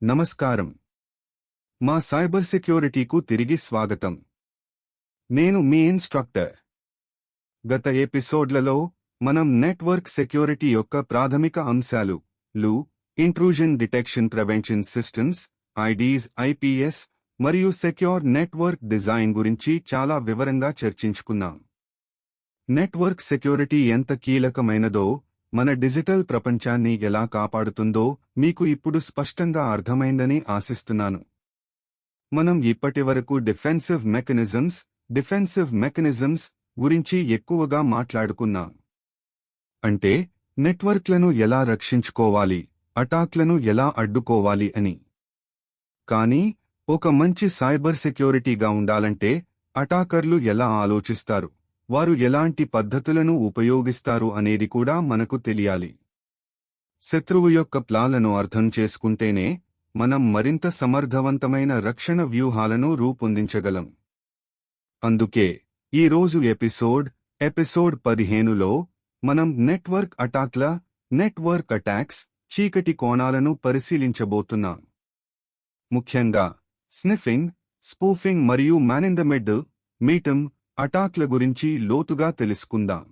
నమస్కారం. మా సైబర్ సెక్యూరిటీకు తిరిగి స్వాగతం. నేను మీ ఇన్స్ట్రక్టర్. గత ఎపిసోడ్లలో మనం నెట్వర్క్ సెక్యూరిటీ యొక్క ప్రాథమిక అంశాలు intrusion detection prevention systems, IDs, IPS మరియు సెక్యూర్ నెట్వర్క్ డిజైన్ గురించి చాలా వివరంగా చర్చించుకున్నాం. నెట్వర్క్ సెక్యూరిటీ ఎంత కీలకమైనదో, మన డిజిటల్ ప్రపంచాన్ని ఎలా కాపాడుతుందో మీకు ఇప్పుడు స్పష్టంగా అర్థమైందని ఆశిస్తున్నాను. మనం ఇప్పటివరకు డిఫెన్సివ్ మెకానిజమ్స్ గురించి ఎక్కువగా మాట్లాడుకున్నాం. అంటే నెట్వర్క్లను ఎలా రక్షించుకోవాలి, అటాక్లను ఎలా అడ్డుకోవాలి అని. కానీ ఒక మంచి సైబర్ సెక్యూరిటీగా ఉండాలంటే అటాకర్లు ఎలా ఆలోచిస్తారు, వారు ఎలాంటి పద్ధతులను ఉపయోగిస్తారు అనేది కూడా మనకు తెలియాలి. శత్రువు యొక్క ప్లాన్లను అర్థం చేసుకుంటేనే మనం మరింత సమర్థవంతమైన రక్షణ వ్యూహాలను రూపొందించగలం. అందుకే ఈరోజు ఎపిసోడ్ 15లో మనం నెట్వర్క్ అటాక్స్ చీకటి కోణాలను పరిశీలించబోతున్నాం. ముఖ్యంగా స్నిఫింగ్, స్పూఫింగ్ మరియు మ్యాన్ ఇన్ ద మిడిల్ అటాక్ల గురించి లోతుగా తెలుసుకుందాం.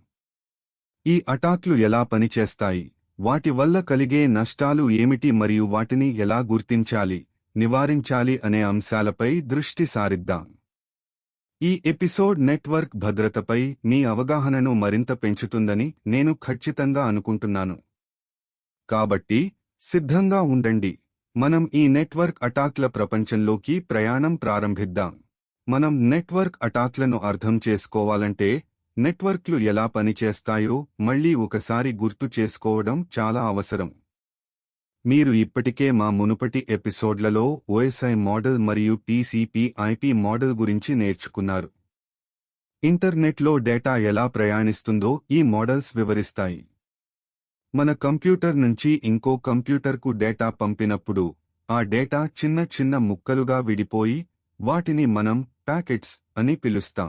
ఈ అటాక్లు ఎలా పనిచేస్తాయి, వాటి వల్ల కలిగే నష్టాలు ఏమిటి మరియు వాటిని ఎలా గుర్తించాలి, నివారించాలి అనే అంశాలపై దృష్టి సారిద్దాం. ఈ ఎపిసోడ్ నెట్వర్క్ భద్రతపై మీ అవగాహనను మరింత పెంచుతుందని నేను ఖచ్చితంగా అనుకుంటున్నాను. కాబట్టి సిద్ధంగా ఉండండి. మనం ఈ నెట్వర్క్ అటాక్ల ప్రపంచంలోకి ప్రయాణం ప్రారంభిద్దాం. మనం నెట్వర్క్ అటాక్లను అర్థం చేసుకోవాలంటే నెట్వర్క్లు ఎలా పనిచేస్తాయో మళ్లీ ఒకసారి గుర్తు చేసుకోవడం చాలా అవసరం. మీరు ఇప్పటికే మా మునుపటి ఎపిసోడ్లలో ఓఎస్ఐ మోడల్ మరియు టీసీపీ/ఐపీ మోడల్ గురించి నేర్చుకున్నారు. ఇంటర్నెట్లో డేటా ఎలా ప్రయాణిస్తుందో ఈ మోడల్స్ వివరిస్తాయి. మన కంప్యూటర్ నుంచి ఇంకో కంప్యూటర్కు డేటా పంపినప్పుడు ఆ డేటా చిన్న చిన్న ముక్కలుగా విడిపోయి వాటిని మనం ప్యాకెట్స్ అని పిలుస్తాం.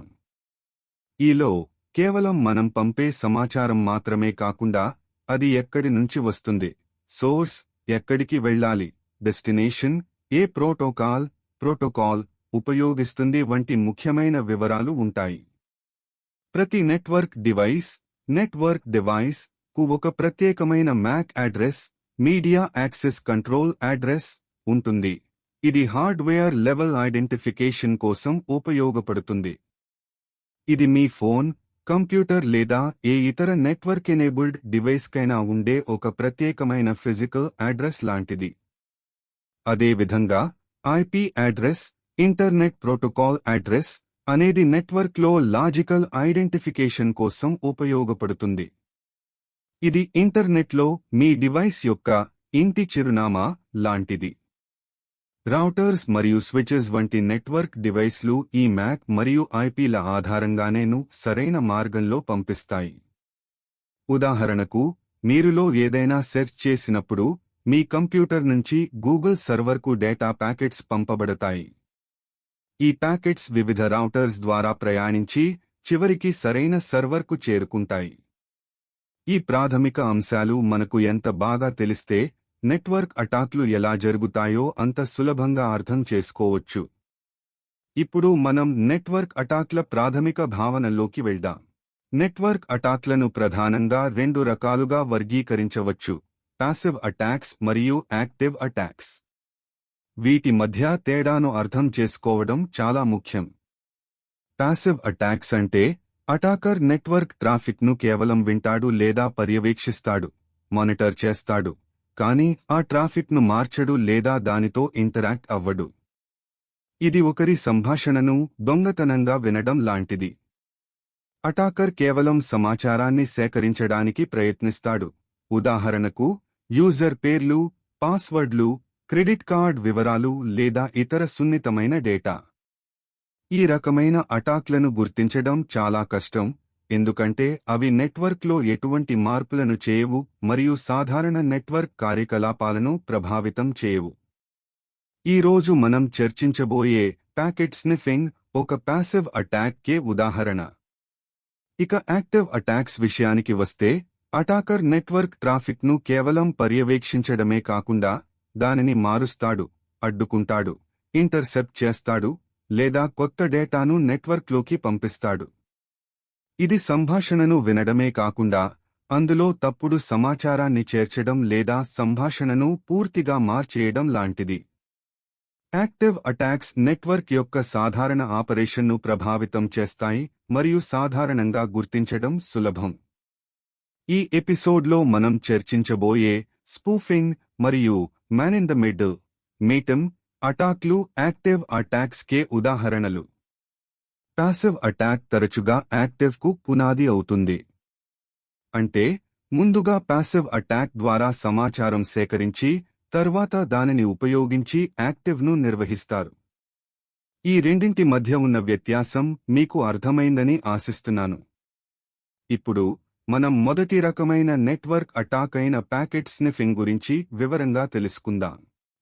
ఈలో కేవలం మనం పంపే సమాచారం మాత్రమే కాకుండా అది ఎక్కడి నుంచి వస్తుంది, సోర్స్ ఎక్కడికి వెళ్ళాలి, డెస్టినేషన్ ఏ ప్రోటోకాల్ ఉపయోగిస్తుంది వంటి ముఖ్యమైన వివరాలు ఉంటాయి. ప్రతి నెట్వర్క్ డివైస్ కు ఒక ప్రత్యేకమైన MAC address, media access control address ఉంటుంది. ఇది హార్డ్వేర్ లెవెల్ ఐడెంటిఫికేషన్ కోసం ఉపయోగపడుతుంది. ఇది మీ ఫోన్, కంప్యూటర్ లేదా ఏ ఇతర నెట్వర్క్ ఎనేబుల్డ్ డివైస్కైనా ఉండే ఒక ప్రత్యేకమైన ఫిజికల్ అడ్రస్ లాంటిది. అదేవిధంగా IP address, internet protocol address అనేది నెట్వర్క్లో లాజికల్ ఐడెంటిఫికేషన్ కోసం ఉపయోగపడుతుంది. ఇది ఇంటర్నెట్లో మీ డివైస్ యొక్క ఇంటి చిరునామా లాంటిది. రౌటర్స్ మరియు స్విచెస్ వంటి నెట్వర్క్ డివైస్లు ఈ MAC మరియు ఐపీల ఆధారంగానేను సరైన మార్గంలో పంపిస్తాయి. ఉదాహరణకు, మీరులో ఏదైనా సెర్చ్ చేసినప్పుడు మీ కంప్యూటర్ నుంచి గూగుల్ సర్వర్కు డేటా ప్యాకెట్స్ పంపబడతాయి. ఈ ప్యాకెట్స్ వివిధ రౌటర్స్ ద్వారా ప్రయాణించి చివరికి సరైన సర్వర్కు చేరుకుంటాయి. ఈ ప్రాథమిక అంశాలు మనకు ఎంత బాగా తెలిస్తే నెట్వర్క్ అటాక్లు ఎలా జరుగుతాయో అంత సులభంగా అర్థం చేసుకోవచ్చు. ఇప్పుడు మనం నెట్వర్క్ అటాక్ల ప్రాథమిక భావనలోకి వెళ్దాం. నెట్వర్క్ అటాక్లను ప్రధానంగా 2 రకాలుగా వర్గీకరించవచ్చు: పాసివ్ అటాక్స్ మరియు యాక్టివ్ అటాక్స్. వీటి మధ్య తేడాను అర్థం చేసుకోవడం చాలా ముఖ్యం. పాసివ్ అటాక్స్ అంటే అటాకర్ నెట్వర్క్ ట్రాఫిక్ను కేవలం వింటాడు లేదా పర్యవేక్షిస్తాడు, మానిటర్ చేస్తాడు, కానీ ఆ ట్రాఫిక్ను మార్చడు లేదా దానితో ఇంటరాక్ట్ అవ్వడు. ఇది ఒకరి సంభాషణను దొంగతనంగా వినడం లాంటిది. అటాకర్ కేవలం సమాచారాన్ని సేకరించడానికి ప్రయత్నిస్తాడు. ఉదాహరణకు, యూజర్ పేర్లు, పాస్వర్డ్లు, క్రెడిట్ కార్డ్ వివరాలు లేదా ఇతర సున్నితమైన డేటా. ఈ రకమైన అటాక్లను గుర్తించడం చాలా కష్టం, ఎందుకంటే అవి నెట్వర్క్లో ఎటువంటి మార్పులను చేయవు మరియు సాధారణ నెట్వర్క్ కార్యకలాపాలను ప్రభావితం చేయవు. ఈరోజు మనం చర్చించబోయే ప్యాకెట్ స్నిఫింగ్ ఒక పాసివ్ అటాక్కే ఉదాహరణ. ఇక యాక్టివ్ అటాక్స్ విషయానికి వస్తే, అటాకర్ నెట్వర్క్ ట్రాఫిక్ను కేవలం పర్యవేక్షించడమే కాకుండా దానిని మారుస్తాడు, అడ్డుకుంటాడు, ఇంటర్సెప్ట్ చేస్తాడు, లేదా కొత్త డేటాను నెట్వర్క్లోకి పంపిస్తాడు. ఇది సంభాషణను వినడమే కాకుండా అందులో తప్పుడు సమాచారాన్ని చేర్చడం లేదా సంభాషణను పూర్తిగా మార్చేయడం లాంటిది. యాక్టివ్ అటాక్స్ నెట్వర్క్ యొక్క సాధారణ ఆపరేషన్ను ప్రభావితం చేస్తాయి మరియు సాధారణంగా గుర్తించడం సులభం. ఈ ఎపిసోడ్లో మనం చర్చించబోయే స్పూఫింగ్ మరియు మ్యాన్ ఇన్ ద మిడిల్ అటాక్లు యాక్టివ్ అటాక్స్ కే ఉదాహరణలు. పాసివ్ అటాక్ తరచుగా యాక్టివ్కు పునాది అవుతుంది. అంటే ముందుగా పాసివ్ అటాక్ ద్వారా సమాచారం సేకరించి తర్వాత దానిని ఉపయోగించి యాక్టివ్ను నిర్వహిస్తారు. ఈ రెండింటి మధ్య ఉన్న వ్యత్యాసం మీకు అర్థమైందని ఆశిస్తున్నాను. ఇప్పుడు మనం మొదటి రకమైన నెట్వర్క్ అటాక్ అయిన ప్యాకెట్ స్నిఫింగ్ గురించి వివరంగా తెలుసుకుందాం.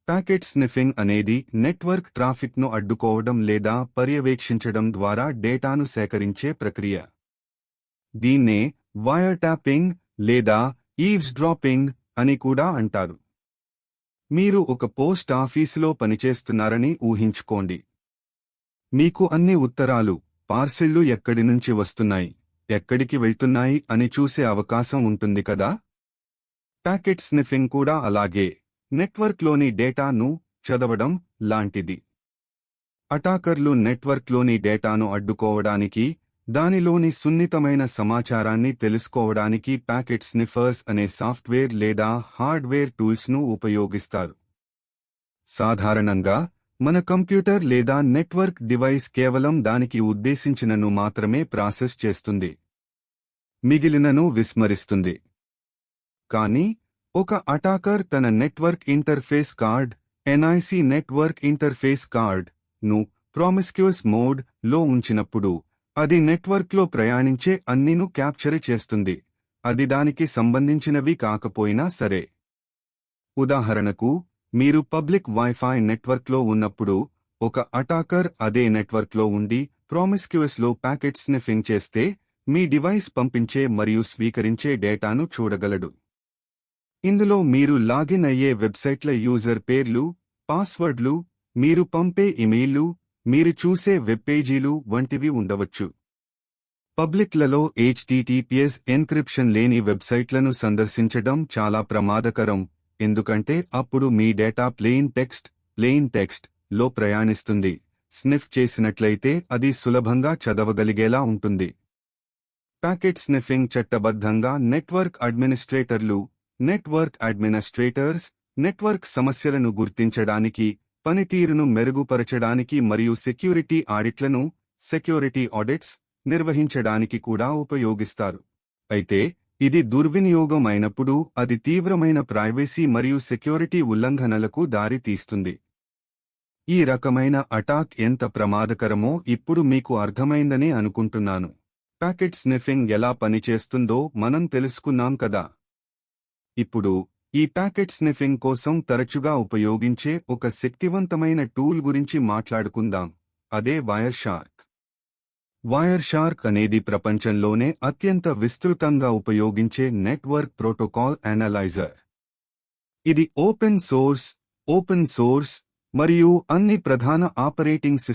ప్యాకెట్ స్నిఫింగ్ అనేది నెట్వర్క్ ట్రాఫిక్ను అడ్డుకోవడం లేదా పర్యవేక్షించడం ద్వారా డేటాను సేకరించే ప్రక్రియ. దీన్నే వైర్ ట్యాపింగ్ లేదా ఈవ్స్డ్రాపింగ్ అని కూడా అంటారు. మీరు ఒక పోస్ట్ ఆఫీసులో పనిచేస్తున్నారని ఊహించుకోండి. మీకు అన్ని ఉత్తరాలు, పార్సిళ్లు ఎక్కడి నుంచి వస్తున్నాయి, ఎక్కడికి వెళ్తున్నాయి అని చూసే అవకాశం ఉంటుంది కదా. ప్యాకెట్ స్నిఫింగ్ కూడా అలాగే నెట్వర్క్లోని డేటాను చదవడం లాంటిది. అటాకర్లు నెట్వర్క్లోని డేటాను అడ్డుకోవడానికి, దానిలోని సున్నితమైన సమాచారాన్ని తెలుసుకోవడానికి ప్యాకెట్ స్నిఫర్స్ అనే సాఫ్ట్వేర్ లేదా హార్డ్వేర్ టూల్స్ను ఉపయోగిస్తారు. సాధారణంగా మన కంప్యూటర్ లేదా నెట్వర్క్ డివైస్ కేవలం దానికి ఉద్దేశించినను మాత్రమే ప్రాసెస్ చేస్తుంది, మిగిలినను విస్మరిస్తుంది. కానీ ఒక అటాకర్ తన network interface card NIC network interface card ను ప్రామిస్క్యూస్ మోడ్ లో ఉంచినప్పుడు అది నెట్వర్క్లో ప్రయాణించే అన్నిను క్యాప్చర్ చేస్తుంది, అది దానికి సంబంధించినవి కాకపోయినా సరే. ఉదాహరణకు, మీరు పబ్లిక్ వైఫై నెట్వర్క్లో ఉన్నప్పుడు ఒక అటాకర్ అదే నెట్వర్క్లో ఉండి ప్రామిస్క్యూస్లో ప్యాకెట్ స్నిఫింగ్ చేస్తే మీ డివైస్ పంపించే మరియు స్వీకరించే డేటాను చూడగలడు. ఇందులో మీరు లాగిన్ అయ్యే వెబ్సైట్ల యూజర్ పేర్లు, పాస్వర్డ్లు, మీరు పంపే ఇమెయిల్లు, మీరు చూసే వెబ్పేజీలు వంటివి ఉండవచ్చు. పబ్లిక్లలో HTTPS ఎన్క్రిప్షన్ లేని వెబ్సైట్లను సందర్శించడం చాలా ప్రమాదకరం, ఎందుకంటే అప్పుడు మీ డేటా ప్లెయిన్ టెక్స్ట్ లో ప్రయాణిస్తుంది. స్నిఫ్ చేసినట్లయితే అది సులభంగా చదవగలిగేలా ఉంటుంది. ప్యాకెట్ స్నిఫింగ్ చట్టబద్ధంగా నెట్వర్క్ అడ్మినిస్ట్రేటర్స్ నెట్వర్క్ సమస్యలను గుర్తించడానికి, పనితీరును మెరుగుపరచడానికి మరియు సెక్యూరిటీ ఆడిట్స్ నిర్వహించడానికి కూడా ఉపయోగిస్తారు. అయితే ఇది దుర్వినియోగం అయినప్పుడు అది తీవ్రమైన ప్రైవసీ మరియు సెక్యూరిటీ ఉల్లంఘనలకు దారి తీస్తుంది. ఈ రకమైన అటాక్ ఎంత ప్రమాదకరమో ఇప్పుడు మీకు అర్థమైందని అనుకుంటున్నాను. ప్యాకెట్ స్నిఫింగ్ ఎలా పనిచేస్తుందో మనం తెలుసుకున్నాం కదా. ఇప్పుడు ఈ ప్యాకెట్ స్నిఫింగ్ కోసం తరచుగా ఉపయోగించే ఒక శక్తివంతమైన టూల్ గురించి మాట్లాడుకుందాం, అదే వైర్ షార్క్. వైర్ షార్క్ అనేది ప్రపంచంలోనే అత్యంత విస్తృతంగా ఉపయోగించే నెట్వర్క్ ప్రోటోకాల్ అనలైజర్. ఇది ఓపెన్ సోర్స్ మరియు అన్ని ప్రధాన ఆపరేటింగ్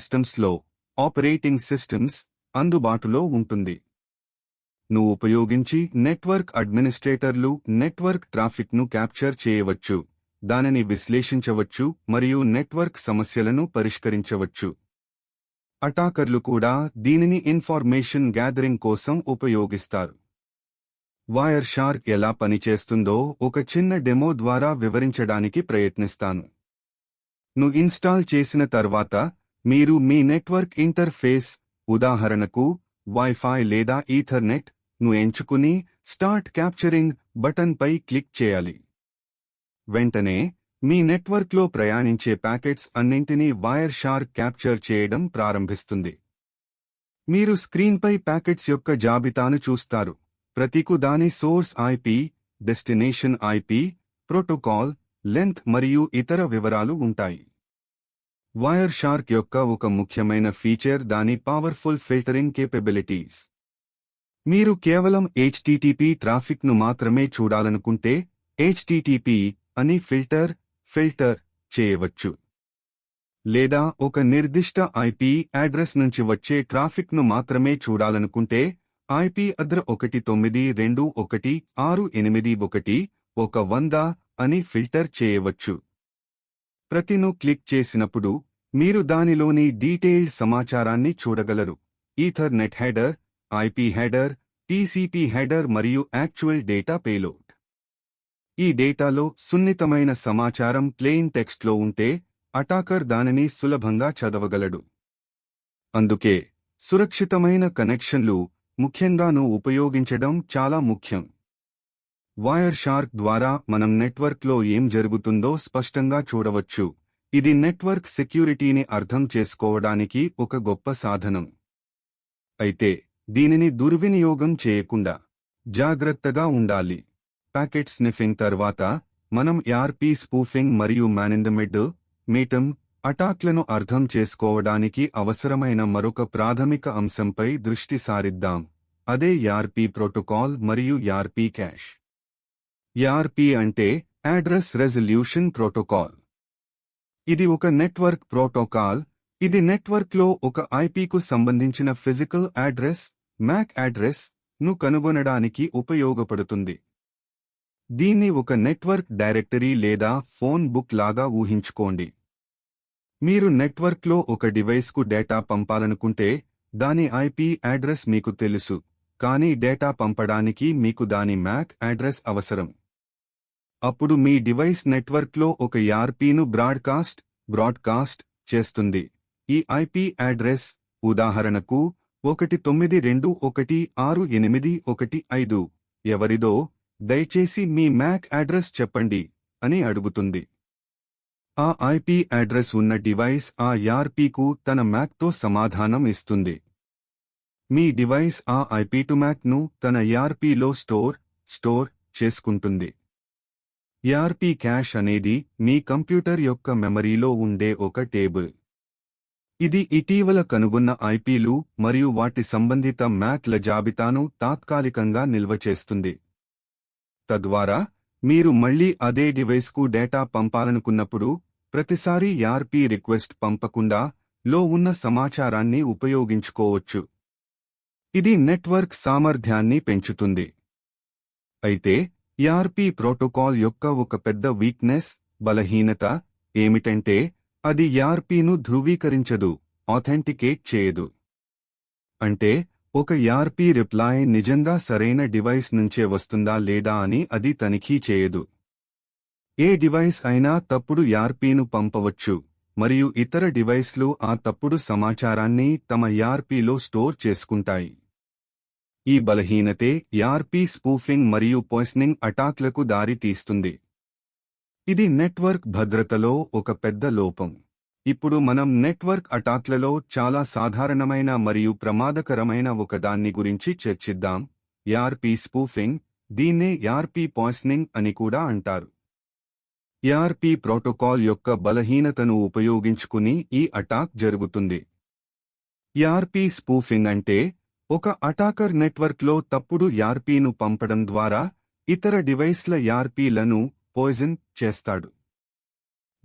సిస్టమ్స్ అందుబాటులో ఉంటుంది. నువ్వు ఉపయోగించి నెట్వర్క్ అడ్మినిస్ట్రేటర్లు నెట్వర్క్ ట్రాఫిక్ను క్యాప్చర్ చేయవచ్చు, దానిని విశ్లేషించవచ్చు మరియు నెట్వర్క్ సమస్యలను పరిష్కరించవచ్చు. అటాకర్లు కూడా దీనిని ఇన్ఫర్మేషన్ గ్యాదరింగ్ కోసం ఉపయోగిస్తారు. వైర్ షార్క్ ఎలా పనిచేస్తుందో ఒక చిన్న డెమో ద్వారా వివరించడానికి ప్రయత్నిస్తాను. ను ఇన్స్టాల్ చేసిన తర్వాత మీరు మీ నెట్వర్క్ ఇంటర్ఫేస్, ఉదాహరణకు వైఫై లేదా ఈథర్నెట్ ను ఎంచుకుని స్టార్ట్ క్యాప్చరింగ్ బటన్ పై క్లిక్ చేయాలి. వెంటనే మీ నెట్వర్క్లో ప్రయాణించే ప్యాకెట్స్ అన్నింటినీ వైర్ షార్క్ క్యాప్చర్ చేయడం ప్రారంభిస్తుంది. మీరు స్క్రీన్పై ప్యాకెట్స్ యొక్క జాబితాను చూస్తారు. ప్రతికు దాని source IP, destination IP, protocol, length మరియు ఇతర వివరాలు ఉంటాయి. వైర్ షార్క్ యొక్క ఒక ముఖ్యమైన ఫీచర్ దాని పవర్ఫుల్ ఫిల్టరింగ్ కేపబిలిటీస్. మీరు కేవలం HTTP ట్రాఫిక్ను మాత్రమే చూడాలనుకుంటే HTTP అని ఫిల్టర్ చేయవచ్చు. లేదా ఒక నిర్దిష్ట ఐపీ అడ్రస్ నుంచి వచ్చే ట్రాఫిక్ను మాత్రమే చూడాలనుకుంటే ఐపీ అడ్రస్ 192.168.1.100 అని ఫిల్టర్ చేయవచ్చు. ప్రతిను క్లిక్ చేసినప్పుడు మీరు దానిలోని డీటెయిల్డ్ సమాచారాన్ని చూడగలరు. Ethernet header, IP header, TCP header మరియు యాక్చువల్ డేటా పేలోడ్. ఈ డేటాలో సున్నితమైన సమాచారం ప్లెయిన్ టెక్స్ట్లో ఉంటే అటాకర్ దానిని సులభంగా చదవగలడు. అందుకే సురక్షితమైన కనెక్షన్లు ముఖ్యంగాను ఉపయోగించడం చాలా ముఖ్యం. వైర్ షార్క్ ద్వారా మనం నెట్వర్క్లో ఏం జరుగుతుందో స్పష్టంగా చూడవచ్చు. ఇది నెట్వర్క్ సెక్యూరిటీని అర్థం చేసుకోవడానికి ఒక గొప్ప సాధనం. అయితే దీనిని దుర్వినియోగం చేయకుండా జాగ్రత్తగా ఉండాలి. ప్యాకెట్ స్నిఫింగ్ తర్వాత మనం ఈఆర్పీ స్పూఫింగ్ మరియు మ్యాన్ ఇన్ ద మిడిల్ అటాక్లను అర్థం చేసుకోవడానికి అవసరమైన మరొక ప్రాథమిక అంశంపై దృష్టి సారిద్దాం. అదే ఈఆర్పీ ప్రోటోకాల్ మరియు ఈఆర్పీ క్యాష్. ఈఆర్పీ అంటే అడ్రస్ రెజల్యూషన్ ప్రోటోకాల్. ఇది ఒక నెట్వర్క్ ప్రోటోకాల్. ఇది నెట్వర్క్లో ఒక ఐపీకు సంబంధించిన ఫిజికల్ అడ్రస్, మ్యాక్ అడ్రస్ ను కనుగొనడానికి ఉపయోగపడుతుంది. దీన్ని ఒక నెట్వర్క్ డైరెక్టరీ లేదా ఫోన్ బుక్ లాగా ఊహించుకోండి. మీరు నెట్వర్క్లో ఒక డివైస్కు డేటా పంపాలనుకుంటే దాని ఐపీ అడ్రస్ మీకు తెలుసు, కానీ డేటా పంపడానికి మీకు దాని మ్యాక్ అడ్రస్ అవసరం. అప్పుడు మీ డివైస్ నెట్వర్క్లో ఒక ఈఆర్పీను బ్రాడ్కాస్ట్ చేస్తుంది. ఈ ఐపీ అడ్రస్ ఉదాహరణకు 192.168.1.5 ఎవరిదో, దయచేసి మీ మ్యాక్ అడ్రస్ చెప్పండి అని అడుగుతుంది. ఆ ఐపీ అడ్రస్ ఉన్న డివైస్ ఆ ఈఆర్పీకు తన మ్యాక్తో సమాధానం ఇస్తుంది. మీ డివైస్ ఆ ఐపీ టు మ్యాక్ను తన ఈఆర్పీలో స్టోర్ చేసుకుంటుంది. ఈఆర్పీ క్యాష్ అనేది మీ కంప్యూటర్ యొక్క మెమరీలో ఉండే ఒక టేబుల్. ఇది ఇటీవల కనుగొన్న ఐపీలు మరియు వాటి సంబంధిత మ్యాక్ల జాబితాను తాత్కాలికంగా నిల్వ చేస్తుంది. తద్వారా మీరు మళ్లీ అదే డివైస్కు డేటా పంపాలనుకున్నప్పుడు ప్రతిసారీ ఈఆర్పీ రిక్వెస్ట్ పంపకుండా లో ఉన్న సమాచారాన్ని ఉపయోగించుకోవచ్చు. ఇది నెట్వర్క్ సామర్థ్యాన్ని పెంచుతుంది. అయితే ఈఆర్పీ ప్రోటోకాల్ యొక్క ఒక పెద్ద బలహీనత ఏమిటంటే అది ఈఆర్పీను ధృవీకరించదు, ఆథెంటికేట్ చేయదు. అంటే ఒక ఈఆర్పీ రిప్లై నిజంగా సరైన డివైస్ నుంచే వస్తుందా లేదా అని అది తనిఖీ చేయదు. ఏ డివైస్ అయినా తప్పుడు ఈఆర్పీను పంపవచ్చు మరియు ఇతర డివైస్లు ఆ తప్పుడు సమాచారాన్ని తమ ఈఆర్పీలో స్టోర్ చేసుకుంటాయి. ఈ బలహీనతే ఈఆర్పీ స్పూఫింగ్ మరియు పాయిజనింగ్ అటాక్లకు దారి తీస్తుంది. ఇది నెట్వర్క్ భద్రతలో ఒక పెద్ద లోపం. ఇప్పుడు మనం నెట్వర్క్ అటాక్లలో చాలా సాధారణమైన మరియు ప్రమాదకరమైన ఒకదాన్ని గురించి చర్చిద్దాం, ఈఆర్పీ స్పూఫింగ్. దీన్నే ఈఆర్పీ పాయిజనింగ్ అని కూడా అంటారు. ఈఆర్పీ ప్రోటోకాల్ యొక్క బలహీనతను ఉపయోగించుకుని ఈ అటాక్ జరుగుతుంది. ఈఆర్పీ స్పూఫింగ్ అంటే ఒక అటాకర్ నెట్వర్క్లో తప్పుడు ఈఆర్పీను పంపడం ద్వారా ఇతర డివైస్ల ఈఆర్పీలను పాయిజన్ చేస్తాడు.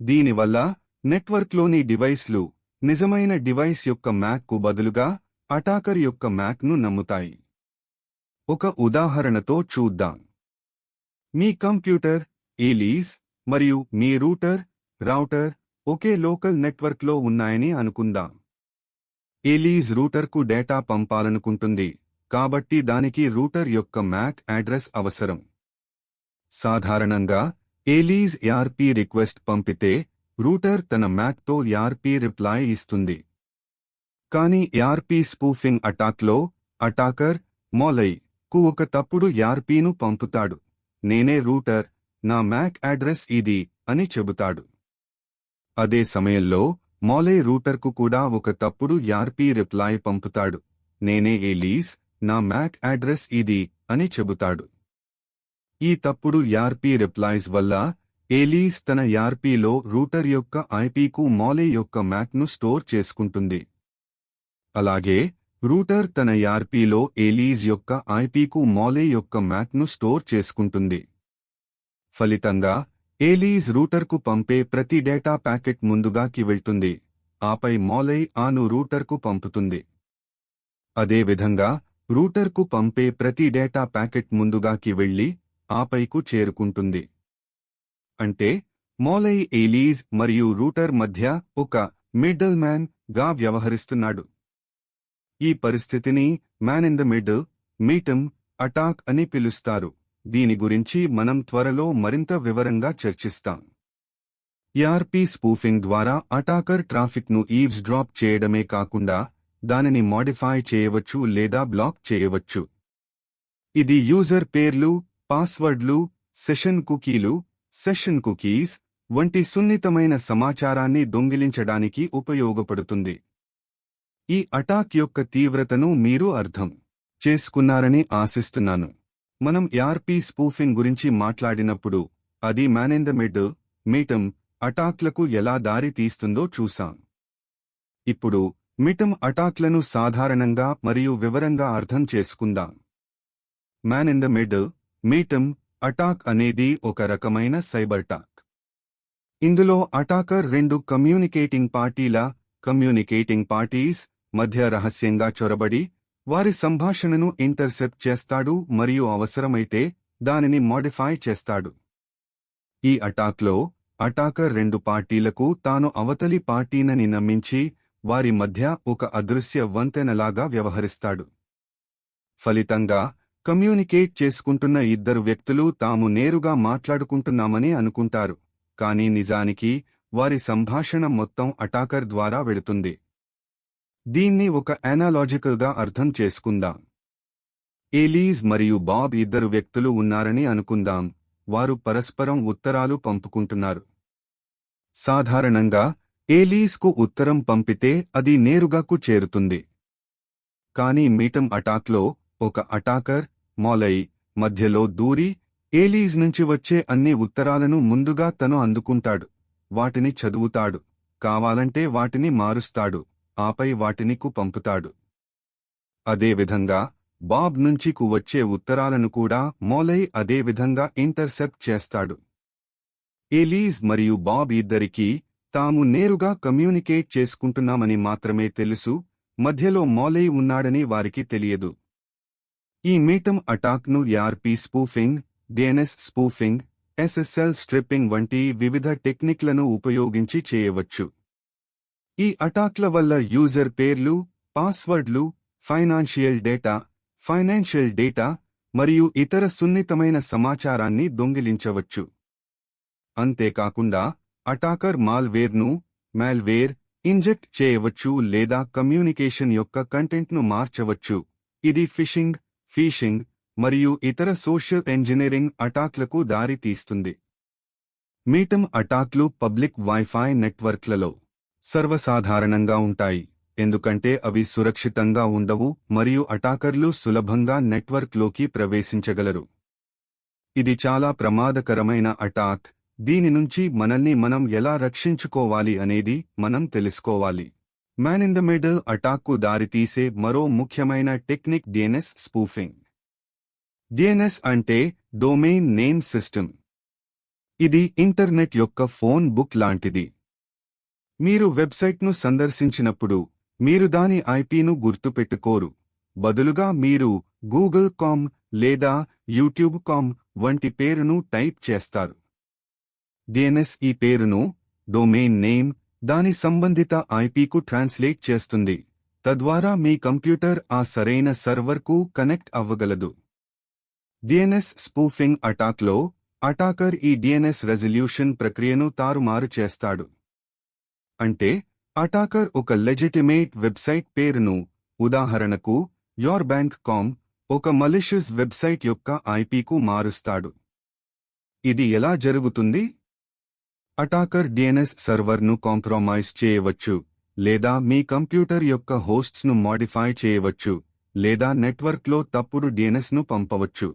దీనివల్ల నెట్వర్క్లోని డివైస్లు నిజమైన డివైస్ యొక్క మ్యాక్కు బదులుగా అటాకర్ యొక్క మ్యాక్ను నమ్ముతాయి. ఒక ఉదాహరణతో చూద్దాం. మీ కంప్యూటర్, ఈలీస్ మరియు మీ రౌటర్ ఒకే లోకల్ నెట్వర్క్లో ఉన్నాయని అనుకుందాం. ఈలీస్ రూటర్కు డేటా పంపాలనుకుంటుంది, కాబట్టి దానికి రూటర్ యొక్క మ్యాక్ అడ్రస్ అవసరం. సాధారణంగా ఈలీస్ ఈఆర్పీ రిక్వెస్ట్ పంపితే రూటర్ తన మ్యాక్తో ఈఆర్పీ రిప్లై ఇస్తుంది. కానీ ఈఆర్పీ స్పూఫింగ్ అటాక్లో అటాకర్ కు ఒక తప్పుడు ఈఆర్పీను పంపుతాడు. నేనే రూటర్, నా మ్యాక్ అడ్రస్ ఇది అని చెబుతాడు. అదే సమయంలో రూటర్కు కూడా ఒక తప్పుడు ఈఆర్పీ రిప్లై పంపుతాడు. నేనే ఈలీస్, నా మ్యాక్ అడ్రస్ ఇది అని చెబుతాడు. ఈ తప్పుడు ఈఆర్పీ రిప్లైస్ వల్ల ఈలీస్ తన ఈఆర్పీలో రూటర్ యొక్క ఐపీకు యొక్క మ్యాక్ను స్టోర్ చేసుకుంటుంది. అలాగే రూటర్ తన ఈఆర్పీలో ఈలీస్ యొక్క ఐపీకు యొక్క మ్యాక్ను స్టోర్ చేసుకుంటుంది. ఫలితంగా ఏలీస్ రూటర్కు పంపే ప్రతి డేటా ప్యాకెట్ ముందుగాకి వెళ్తుంది, ఆపై మోలై ఆను రూటర్కు పంపుతుంది. అదేవిధంగా రూటర్కు పంపే ప్రతి డేటా ప్యాకెట్ ముందుగాకి వెళ్లి ఆపైకు చేరుకుంటుంది. అంటే మోలై ఏలీస్ మరియు రూటర్ మధ్య ఒక మిడిల్ మ్యాన్ గా వ్యవహరిస్తున్నాడు. ఈ పరిస్థితిని man in the middle, MITM attack అని పిలుస్తారు. దీని గురించి మనం త్వరలో మరింత వివరంగా చర్చిస్తాం. ఈఆర్పీ స్పూఫింగ్ ద్వారా అటాకర్ ట్రాఫిక్ను ఈవ్స్ డ్రాప్ చేయడమే కాకుండా దానిని మోడిఫై చేయవచ్చు లేదా బ్లాక్ చేయవచ్చు. ఇది యూజర్ పేర్లు, పాస్వర్డ్లు, సెషన్ కుకీస్ వంటి సున్నితమైన సమాచారాన్ని దొంగిలించడానికి ఉపయోగపడుతుంది. ఈ అటాక్ యొక్క తీవ్రతను మీరు అర్థం చేసుకున్నారని ఆశిస్తున్నాను. మనం ఈఆర్పీ స్పూఫింగ్ గురించి మాట్లాడినప్పుడు అది మ్యాన్ ఇన్ ద మిడిల్, మీటమ్ అటాక్లకు ఎలా దారి తీస్తుందో చూశాం. ఇప్పుడు మిటమ్ అటాక్లను సాధారణంగా మరియు వివరంగా అర్థం చేసుకుందాం. Man in the middle, MITM attack అనేది ఒక రకమైన సైబర్టాక్. ఇందులో అటాకర్ రెండు కమ్యూనికేటింగ్ పార్టీస్ మధ్య రహస్యంగా చొరబడి వారి సంభాషణను ఇంటర్సెప్ట్ చేస్తాడు మరియు అవసరమైతే దానిని మోడిఫై చేస్తాడు. ఈ అటాక్లో అటాకర్ రెండు పార్టీలకు తాను అవతలి పార్టీనని నమ్మించి వారి మధ్య ఒక అదృశ్య వంతెనలాగా వ్యవహరిస్తాడు. ఫలితంగా కమ్యూనికేట్ చేసుకుంటున్న ఇద్దరు వ్యక్తులు తాము నేరుగా మాట్లాడుకుంటున్నామని అనుకుంటారు, కానీ నిజానికి వారి సంభాషణ మొత్తం అటాకర్ ద్వారా వెళుతుంది. దీన్ని ఒక అనాలాజికల్గా అర్థం చేసుకుందాం. ఏలీస్ మరియు బాబ్ ఇద్దరు వ్యక్తులు ఉన్నారని అనుకుందాం. వారు పరస్పరం ఉత్తరాలు పంపుకుంటున్నారు. సాధారణంగా ఏలీస్కు ఉత్తరం పంపితే అది నేరుగాకు చేరుతుంది. కానీ మీటమ్ అటాక్లో ఒక అటాకర్, మోలై, మధ్యలో దూరి ఏలీస్ నుంచి వచ్చే అన్ని ఉత్తరాలను ముందుగా తను అందుకుంటాడు, వాటిని చదువుతాడు, కావాలంటే వాటిని మారుస్తాడు, ఆపై వాటిని పంపుతాడు. అదేవిధంగా బాబ్ నుంచి వచ్చే ఉత్తరాలను కూడా మోలై అదేవిధంగా ఇంటర్సెప్ట్ చేస్తాడు. ఏలీస్ మరియు బాబ్ ఇద్దరికీ తాము నేరుగా కమ్యూనికేట్ చేసుకుంటున్నామని మాత్రమే తెలుసు, మధ్యలో మోలై ఉన్నాడని వారికి తెలియదు. ఈ మీటమ్ అటాక్ను ARP spoofing, DNS spoofing, SSL stripping వంటి వివిధ టెక్నిక్లను ఉపయోగించి చేయవచ్చు. ఈ అటాక్ల వల్ల యూజర్ పేర్లు, పాస్వర్డ్లు, ఫైనాన్షియల్ డేటా మరియు ఇతర సున్నితమైన సమాచారాన్ని దొంగిలించవచ్చు. అంతేకాకుండా అటాకర్ మాల్వేర్ ఇంజెక్ట్ చేయవచ్చు లేదా కమ్యూనికేషన్ యొక్క కంటెంట్ను మార్చవచ్చు. ఇది ఫిషింగ్ మరియు ఇతర సోషల్ ఇంజనీరింగ్ అటాక్లకు దారి తీస్తుంది. మీటమ్ అటాక్లు పబ్లిక్ వైఫై నెట్వర్క్లలో సర్వసాధారణంగా ఉంటాయి, ఎందుకంటే అవి సురక్షితంగా ఉండవు మరియు అటాకర్లు సులభంగా నెట్వర్క్లోకి ప్రవేశించగలరు. ఇది చాలా ప్రమాదకరమైన అటాక్. దీని నుంచి మనల్ని మనం ఎలా రక్షించుకోవాలి అనేది మనం తెలుసుకోవాలి. మ్యాన్ ఇన్ ద మిడిల్ అటాక్కు దారితీసే మరో ముఖ్యమైన టెక్నిక్ డిఎన్ఎస్ స్పూఫింగ్. డిఎన్ఎస్ అంటే డొమైన్ నేమ్ సిస్టమ్. ఇది ఇంటర్నెట్ యొక్క ఫోన్ బుక్ లాంటిది. మీరు వెబ్సైట్ను సందర్శించినప్పుడు మీరు దాని ఐపీను గుర్తుపెట్టుకోరు, బదులుగా మీరు google.com లేదా youtube.com వంటి పేరును టైప్ చేస్తారు. డిఎన్ఎస్ ఈ పేరును, డొమైన్ నేమ్, దాని సంబంధిత ఐపీకు ట్రాన్స్లేట్ చేస్తుంది, తద్వారా మీ కంప్యూటర్ ఆ సరైన సర్వర్కు కనెక్ట్ అవ్వగలదు. డిఎన్ఎస్ స్పూఫింగ్ అటాక్లో అటాకర్ ఈ డిఎన్ఎస్ రెజల్యూషన్ ప్రక్రియను తారుమారు చేస్తాడు. అంటే అటాకర్ ఒక లెజిటిమేట్ వెబ్సైట్ పేరును, ఉదాహరణకు yourbank.com, ఒక మలిషియస్ వెబ్సైట్ యొక్క ఐపీకు మారుస్తాడు. ఇది ఎలా జరుగుతుంది? అటాకర్ డిఎన్ఎస్ సర్వర్ను కాంప్రమైజ్ చేయవచ్చు, లేదా మీ కంప్యూటర్ యొక్క హోస్ట్స్ను మోడిఫై చేయవచ్చు, లేదా నెట్వర్క్లో తప్పుడు డిఎన్ఎస్ను పంపవచ్చు.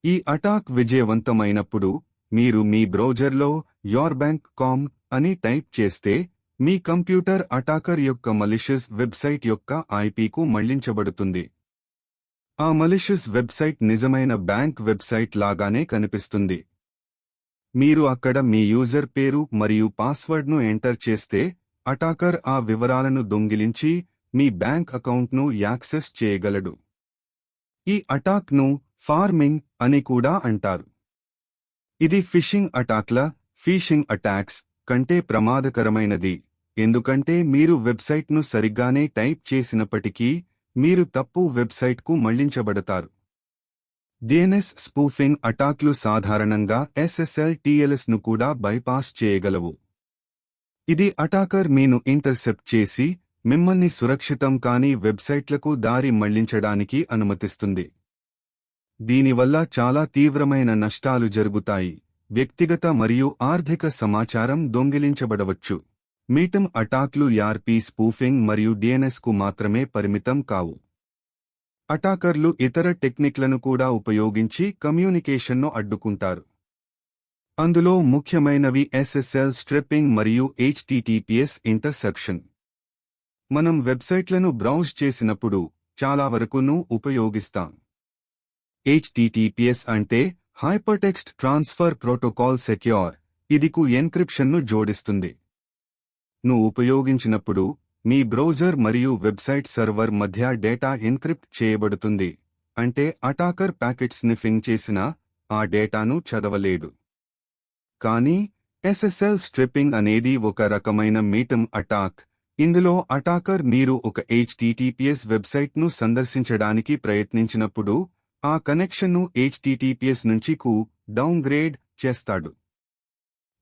ఈ అటాక్ విజయవంతమైనప్పుడు మీరు మీ బ్రౌజర్లో yourbank.com అని టైప్ చేస్తే మీ కంప్యూటర్ అటాకర్ యొక్క మలిషియస్ వెబ్సైట్ యొక్క ఐపీకు మళ్లించబడుతుంది. ఆ మలిషియస్ వెబ్సైట్ నిజమైన బ్యాంక్ వెబ్సైట్ లాగానే కనిపిస్తుంది. మీరు అక్కడ మీ యూజర్ పేరు మరియు పాస్వర్డ్ను ఎంటర్ చేస్తే అటాకర్ ఆ వివరాలను దొంగిలించి మీ బ్యాంక్ అకౌంట్ను యాక్సెస్ చేయగలడు. ఈ అటాక్ను ఫార్మింగ్ అని కూడా అంటారు. ఇది ఫిషింగ్ అటాక్స్ కంటే ప్రమాదకరమైనది, ఎందుకంటే మీరు వెబ్సైట్ను సరిగ్గానే టైప్ చేసినప్పటికీ మీరు తప్పు వెబ్సైట్కు మళ్లించబడతారు. డిఎన్ఎస్ స్పూఫింగ్ అటాక్లు సాధారణంగా SSL/TLSను కూడా బైపాస్ చేయగలవు. ఇది అటాకర్ మీను ఇంటర్సెప్ట్ చేసి మిమ్మల్ని సురక్షితం కాని వెబ్సైట్లకు దారి మళ్లించడానికి అనుమతిస్తుంది. దీనివల్ల చాలా తీవ్రమైన నష్టాలు జరుగుతాయి. వ్యక్తిగత మరియు ఆర్థిక సమాచారం దొంగిలించబడవచ్చు. మీటమ్ అటాక్లు ERP స్పూఫింగ్ మరియు DNSకు మాత్రమే పరిమితం కావు. అటాకర్లు ఇతర టెక్నిక్లను కూడా ఉపయోగించి కమ్యూనికేషన్ను అడ్డుకుంటారు. అందులో ముఖ్యమైనవి SSL స్ట్రిప్పింగ్ మరియు HTTPS ఇంటర్సెప్షన్. మనం వెబ్సైట్లను బ్రౌజ్ చేసినప్పుడు చాలా వరకును ఉపయోగిస్తాం. HTTPS అంటే హైపర్టెక్స్ట్ ట్రాన్స్ఫర్ ప్రోటోకాల్ సెక్యూర్. ఇదికు ఎన్క్రిప్షన్ను జోడిస్తుంది. ఉపయోగించినప్పుడు మీ బ్రౌజర్ మరియు వెబ్సైట్ సర్వర్ మధ్య డేటా ఎన్క్రిప్ట్ చేయబడుతుంది, అంటే అటాకర్ ప్యాకెట్ స్నిఫింగ్ చేసినా ఆ డేటాను చదవలేడు. కానీ SSL స్ట్రిప్పింగ్ అనేది ఒక రకమైన మీటమ్ అటాక్. ఇందులో అటాకర్ మీరు ఒక HTTPS వెబ్సైట్ను సందర్శించడానికి ప్రయత్నించినప్పుడు ఆ కనెక్షన్ను HTTPS నుంచి డౌన్గ్రేడ్ చేస్తాడు.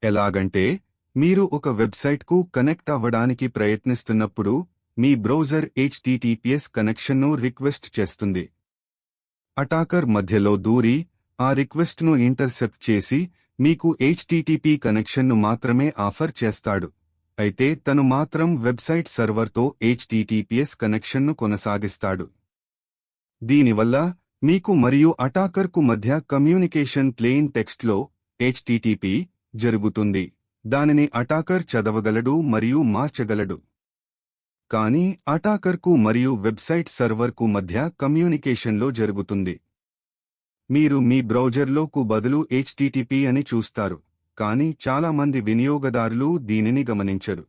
ఎలాగంటే మీరు ఒక వెబ్సైట్కు కనెక్ట్ అవ్వడానికి ప్రయత్నిస్తున్నప్పుడు మీ బ్రౌజర్ HTTPS కనెక్షన్ను రిక్వెస్ట్ చేస్తుంది. అటాకర్ మధ్యలో దూరి ఆ రిక్వెస్ట్ను ఇంటర్సెప్ట్ చేసి మీకు HTTP కనెక్షన్ను మాత్రమే ఆఫర్ చేస్తాడు. అయితే తను మాత్రం వెబ్సైట్ సర్వర్తో HTTPS కనెక్షన్ను కొనసాగిస్తాడు. దీనివల్ల మీకు మరియు అటాకర్కు మధ్య కమ్యూనికేషన్ ప్లెయిన్ టెక్స్ట్లో HTTP జరుగుతుంది. దానిని అటాకర్ చదవగలడు మరియు మార్చగలడు. కానీ అటాకర్కు మరియు వెబ్సైట్ సర్వర్కు మధ్య కమ్యూనికేషన్లో జరుగుతుంది. మీరు మీ బ్రౌజర్లోకు బదులు HTTP అని చూస్తారు, కానీ చాలా మంది వినియోగదారులు దీనిని గమనించరు.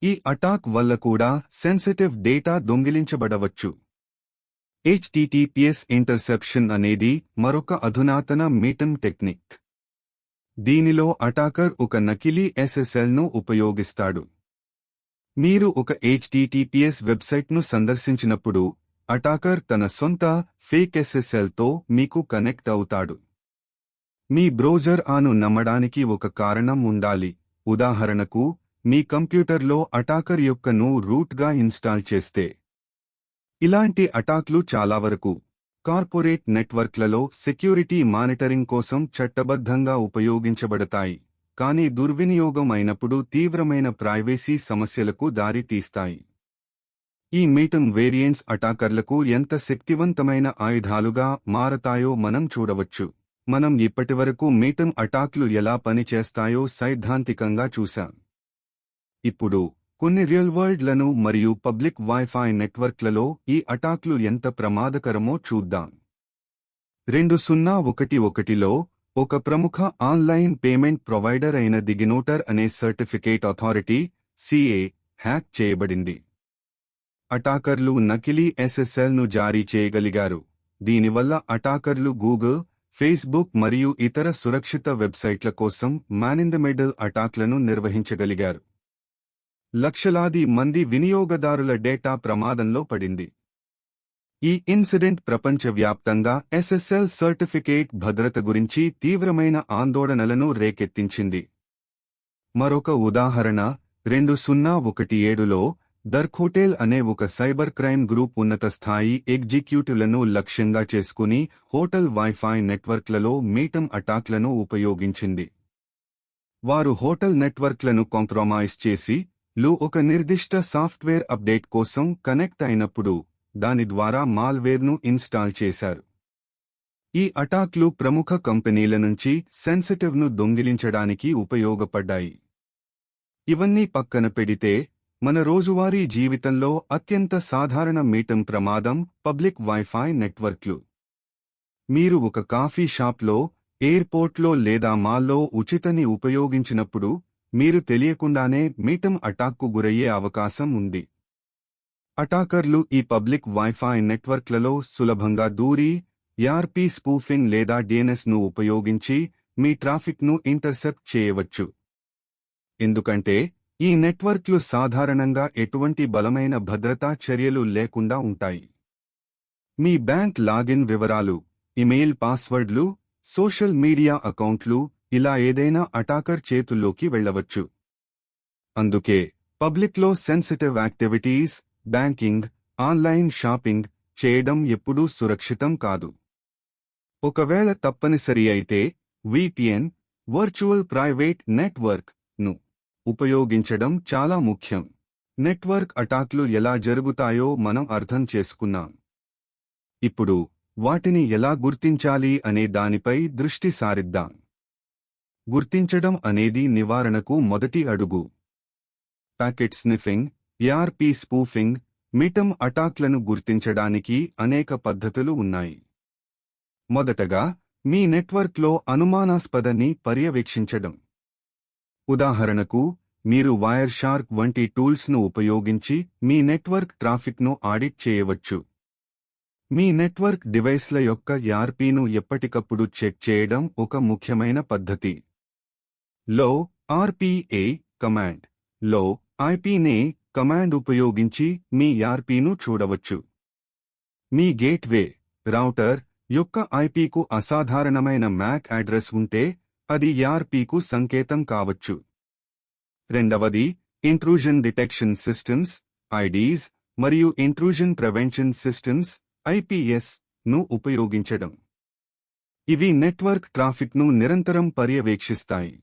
ఈ అటాక్ వల్ల కూడా సెన్సిటివ్ డేటా దొంగిలించబడవచ్చు. HTTPS ఇంటర్సెప్షన్ అనేది మరొక అధునాతన మీటమ్ టెక్నిక్. దీనిలో అటాకర్ ఒక నకిలీ SSLను ఉపయోగిస్తాడు. మీరు ఒక HTTPS వెబ్సైట్ను సందర్శించినప్పుడు అటాకర్ తన సొంత ఫేక్ SSLతో మీకు కనెక్ట్ అవుతాడు. మీ బ్రౌజర్ ఆను నమ్మడానికి ఒక కారణం ఉండాలి. ఉదాహరణకు, మీ కంప్యూటర్లో అటాకర్ యొక్కను రూట్గా ఇన్స్టాల్ చేస్తే. ఇలాంటి అటాక్లు చాలా వరకు కార్పొరేట్ నెట్వర్క్లలో సెక్యూరిటీ మానిటరింగ్ కోసం చట్టబద్ధంగా ఉపయోగించబడతాయి, కానీ దుర్వినియోగం అయినప్పుడు తీవ్రమైన ప్రైవసీ సమస్యలకు దారి తీస్తాయి. ఈ మీటమ్ వేరియంట్స్ అటాకర్లకు ఎంత శక్తివంతమైన ఆయుధాలుగా మారతాయో మనం చూడవచ్చు. మనం ఇప్పటివరకు మీటమ్ అటాక్లు ఎలా పనిచేస్తాయో సైద్ధాంతికంగా చూశాం. ఇప్పుడు కొన్ని రియల్ వరల్డ్లను మరియు పబ్లిక్ వైఫై నెట్వర్క్లలో ఈ అటాక్లు ఎంత ప్రమాదకరమో చూద్దాం. 2011లో ఒక ప్రముఖ ఆన్లైన్ పేమెంట్ ప్రొవైడర్ అయిన దిగినోటర్ అనే సర్టిఫికేట్ అథారిటీ CA హ్యాక్ చేయబడింది. అటాకర్లు నకిలీ SSLను జారీ చేయగలిగారు. దీనివల్ల అటాకర్లు గూగుల్, ఫేస్బుక్ మరియు ఇతర సురక్షిత వెబ్సైట్ల కోసం మ్యాన్ ఇన్ ద మిడిల్ అటాక్లను నిర్వహించగలిగారు. లక్షలాది మంది వినియోగదారుల డేటా ప్రమాదంలో పడింది. ఈ ఇన్సిడెంట్ ప్రపంచవ్యాప్తంగా SSL సర్టిఫికేట్ భద్రత గురించి తీవ్రమైన ఆందోళనలను రేకెత్తించింది. మరొక ఉదాహరణ 2017లో దర్ఖోటెల్ అనే ఒక సైబర్ క్రైమ్ గ్రూప్ ఉన్నత స్థాయి ఎగ్జిక్యూటివ్లను లక్ష్యంగా చేసుకుని హోటల్ వైఫై నెట్వర్క్లలో మీటమ్ అటాక్లను ఉపయోగించింది. వారు హోటల్ నెట్వర్క్లను కాంప్రమైజ్ చేసి ఒక నిర్దిష్ట సాఫ్ట్వేర్ అప్డేట్ కోసం కనెక్ట్ అయినప్పుడు దాని ద్వారా మాల్వేర్ను ఇన్స్టాల్ చేశారు. ఈ అటాక్లు ప్రముఖ కంపెనీల నుంచి సెన్సిటివ్ను దొంగిలించడానికి ఉపయోగపడ్డాయి. ఇవన్నీ పక్కన పెడితే మన రోజువారీ జీవితంలో అత్యంత సాధారణ మీటమ్ ప్రమాదం పబ్లిక్ వైఫై నెట్వర్క్లు. మీరు ఒక కాఫీ షాప్లో ఎయిర్పోర్ట్లో లేదా మాల్లో ఉచితని ఉపయోగించినప్పుడు మీరు తెలియకుండానే మీటమ్ అటాక్కు గురయ్యే అవకాశం ఉంది. అటాకర్లు ఈ పబ్లిక్ వైఫై నెట్వర్క్లలో సులభంగా దూరి ఈఆర్పీ స్పూఫింగ్ లేదా డిఎన్ఎస్ను ఉపయోగించి మీ ట్రాఫిక్ను ఇంటర్సెప్ట్ చేయవచ్చు. ఎందుకంటే ఈ నెట్వర్క్లు సాధారణంగా ఎటువంటి బలమైన భద్రతా చర్యలు లేకుండా ఉంటాయి. మీ బ్యాంక్ లాగిన్ వివరాలు, ఇమెయిల్ పాస్వర్డ్లు, సోషల్ మీడియా అకౌంట్లు ఇలా ఏదైనా అటాకర్ చేతుల్లోకి వెళ్లవచ్చు. అందుకే పబ్లిక్లో sensitive activities, banking, online shopping చేయడం ఎప్పుడూ సురక్షితం కాదు. ఒకవేళ తప్పనిసరి అయితే విపిఎన్, వర్చువల్ ప్రైవేట్ నెట్వర్క్ ను ఉపయోగించడం చాలా ముఖ్యం. నెట్వర్క్ అటాక్లు ఎలా జరుగుతాయో మనం అర్థం చేసుకున్నాం. ఇప్పుడు వాటిని ఎలా గుర్తించాలి అనే దానిపై దృష్టి సారిద్దాం. గుర్తించడం అనేది నివారణకు మొదటి అడుగు. ప్యాకెట్ స్నిఫింగ్, ఈఆర్పీ స్పూఫింగ్, మీటమ్ అటాక్లను గుర్తించడానికి అనేక పద్ధతులు ఉన్నాయి. మొదటగా మీ నెట్వర్క్లో అనుమానాస్పదని పర్యవేక్షించడం. ఉదాహరణకు మీరు వైర్ షార్క్ వంటి టూల్స్ను ఉపయోగించి మీ నెట్వర్క్ ట్రాఫిక్ను ఆడిట్ చేయవచ్చు. మీ నెట్వర్క్ డివైస్ల యొక్క ఈఆర్పీను ఎప్పటికప్పుడు చెక్ చేయడం ఒక ముఖ్యమైన పద్ధతి. లో ఆర్పీఏ కమాండ్, లో ఐపీనే కమాండ్ ఉపయోగించి మీ ఈఆర్పీను చూడవచ్చు. మీ గేట్వే, రౌటర్ యొక్క ఐపీకు అసాధారణమైన మ్యాక్ అడ్రస్ ఉంటే అది ఈఆర్పీకు సంకేతం కావచ్చు. రెండవది ఇంట్రూజన్ డిటెక్షన్ సిస్టమ్స్, ఐడీస్, మరియు ఇంట్రూజన్ ప్రివెన్షన్ సిస్టమ్స్, ఐపీఎస్ ను ఉపయోగించడం. ఇవి నెట్వర్క్ ట్రాఫిక్ను నిరంతరం పర్యవేక్షిస్తాయి.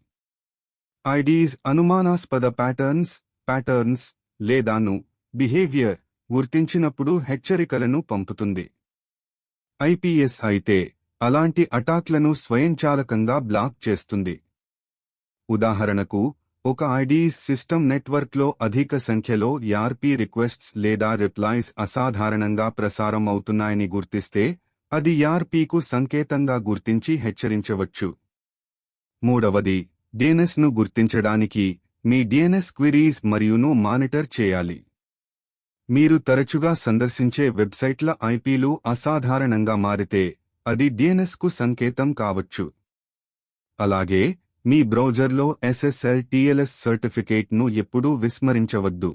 ఐడీస్ అనుమానాస్పద ప్యాటర్న్స్ లేదా బిహేవియర్ గుర్తించినప్పుడు హెచ్చరికలను పంపుతుంది. ఐపీఎస్ అయితే అలాంటి అటాక్లను స్వయంచాలకంగా బ్లాక్ చేస్తుంది. ఉదాహరణకు ఒక ఐడీస్ సిస్టమ్ నెట్వర్క్లో అధిక సంఖ్యలో ఈఆర్పీ రిక్వెస్ట్స్ లేదా రిప్లైస్ అసాధారణంగా ప్రసారం అవుతున్నాయని గుర్తిస్తే అది ఈఆర్పీకు సంకేతంగా గుర్తించి హెచ్చరించవచ్చు. మూడవది డిఎన్ఎస్ను గుర్తించడానికి మీ డిఎన్ఎస్ క్వెరీస్ మరియును మానిటర్ చేయాలి. మీరు తరచుగా సందర్శించే వెబ్సైట్ల ఐపీలు అసాధారణంగా మారితే అది డిఎన్ఎస్కు సంకేతం కావచ్చు. అలాగే మీ బ్రౌజర్లో ఎస్ఎస్ఎల్ టిఎల్ఎస్ సర్టిఫికేట్ను ఎప్పుడూ విస్మరించవద్దు.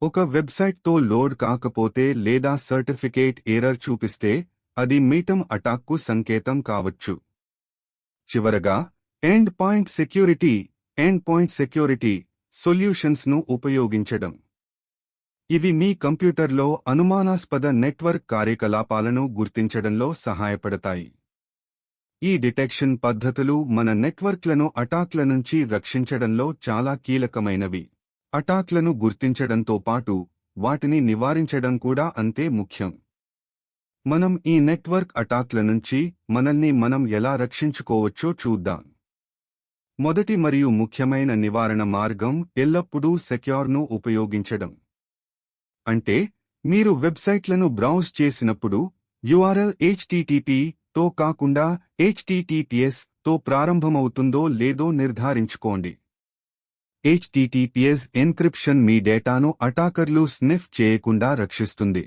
ఒక వెబ్సైట్తో లోడ్ కాకపోతే లేదా సర్టిఫికేట్ ఎర్రర్ చూపిస్తే అది మీటమ్ అటాక్కు సంకేతం కావచ్చు. చివరగా ఎండ్ పాయింట్ సెక్యూరిటీ సొల్యూషన్స్ను ఉపయోగించడం. ఇవి మీ కంప్యూటర్లో అనుమానాస్పద నెట్వర్క్ కార్యకలాపాలను గుర్తించడంలో సహాయపడతాయి. ఈ డిటెక్షన్ పద్ధతులు మన నెట్వర్క్లను అటాక్ల నుంచి రక్షించడంలో చాలా కీలకమైనవి. అటాక్లను గుర్తించడంతో పాటు వాటిని నివారించడం కూడా అంతే ముఖ్యం. మనం ఈ నెట్వర్క్ అటాక్ల నుంచి మనల్ని మనం ఎలా రక్షించుకోవచ్చో చూద్దాం. మొదటి మరియు ముఖ్యమైన నివారణ మార్గం ఎల్లప్పుడూ సెక్యూర్ను ఉపయోగించడం. అంటే మీరు వెబ్సైట్లను బ్రౌజ్ చేసినప్పుడు URL HTTP తో కాకుండా HTTPS తో ప్రారంభమవుతుందో లేదో నిర్ధారించుకోండి. HTTPS ఎన్క్రిప్షన్ మీ డేటాను అటాకర్లు స్నిఫ్ చేయకుండా రక్షిస్తుంది.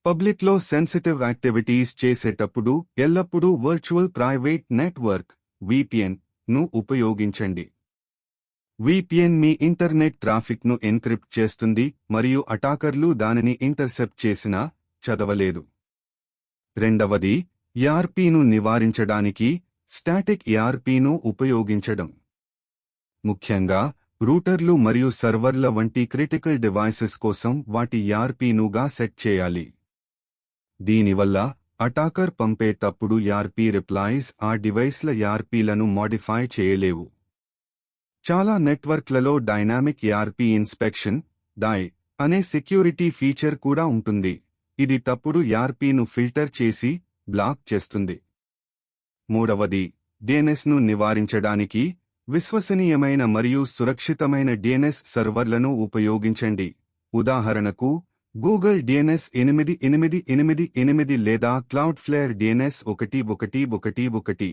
పబ్లిక్లో సెన్సిటివ్ యాక్టివిటీస్ చేసేటప్పుడు ఎల్లప్పుడూ వర్చువల్ ప్రైవేట్ నెట్వర్క్ VPN ను ఉపయోగించండి. VPN మీ ఇంటర్నెట్ ట్రాఫిక్ను ఎన్క్రిప్ట్ చేస్తుంది మరియు అటాకర్లు దానిని ఇంటర్సెప్ట్ చేసినా చదవలేరు. రెండవది ఈఆర్పీను నివారించడానికి స్టాటిక్ ఈఆర్పీను ఉపయోగించడం. ముఖ్యంగా రూటర్లు మరియు సర్వర్ల వంటి క్రిటికల్ డివైసెస్ కోసం వాటి ఈఆర్పీనుగా సెట్ చేయాలి. దీనివల్ల అటాకర్ పంపే తప్పుడు ఈఆర్పీ రిప్లైస్ ఆ డివైస్ల ఈఆర్పీలను మోడిఫై చేయలేవు. చాలా నెట్వర్క్లలో డైనామిక్ ఈఆర్పీ ఇన్స్పెక్షన్ DI అనే సెక్యూరిటీ ఫీచర్ కూడా ఉంటుంది. ఇది తప్పుడు ఈఆర్పీను ఫిల్టర్ చేసి బ్లాక్ చేస్తుంది. మూడవది డిఎన్ఎస్ను నివారించడానికి విశ్వసనీయమైన మరియు సురక్షితమైన డిఎన్ఎస్ సర్వర్లను ఉపయోగించండి. ఉదాహరణకు గూగుల్ డిఎన్ఎస్ 8888 లేదా క్లౌడ్ఫ్లేర్ డిఎన్ఎస్ 1111.